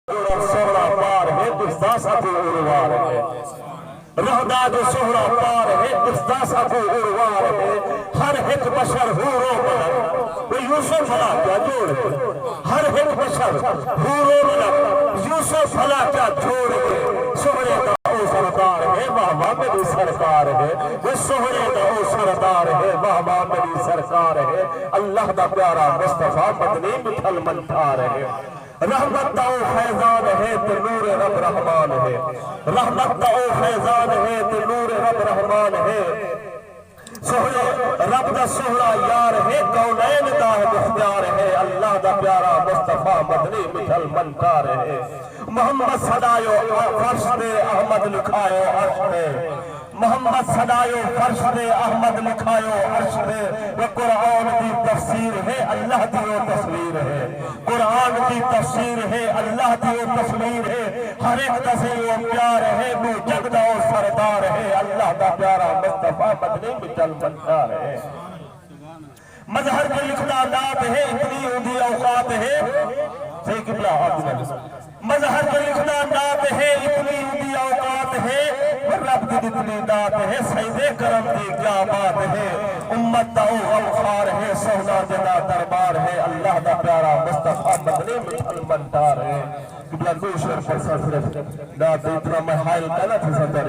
سہرا پار ہے دستا کو اروار ہے رہداد سہرا پار ہے دستا کو اروار ہے ہر ایک بشر ہورو ملک یوسف بھلا کیا جوڑ کے ہر ایک بشر ہورو ملک یوسف بھلا کیا جوڑ کے سہرے کا او سردار ہے بابا میری سرکار ہے وہ سہرے کا او سردار ہے بابا میری سرکار ہے اللہ دا پیارا مصطفیٰ مدنی مٹھل منٹھار ہے رحمت او فیضان ہے تو نور رب رحمان ہے رحمت او فیضان ہے تو نور رب رحمان ہے سہرے رب دا سہرا یار ہے کونین دا مختار ہے اللہ دا پیارا مصطفیٰ مدنی مٹھل منٹار ہے محمد صدایو فرش دے احمد لکھایو عرش دے محمد صدایو فرش دے احمد لکھایو عرش دے وہ قرآن کی تفسیر ہے اللہ دیو تصویر ہے قرآن کی تفسیر ہے اللہ دیو تصویر ہے ہر ایک تصویر پیار ہے وہ جگدہ و سردار ہے اللہ دا پیارا مصطفیٰ مدنی مٹھل منٹار ہے مظہر کے لکھنا نات ہے اتنی اندھی اوقات ہے صحیح قبلہ مظہر کے لکھنا نات ہے اتنی اندھی اوقات ہے رب کی اتنی نات ہے سیدے کرم کی کیا بات ہے امت دا غمخار ہے سونا جدا دربار ہے اللہ دا پیارا مصطفیٰ مدنی مٹھل منٹار ہے قبلہ دوشر پر صرف نات اتنا محائل کہنا تھی سندر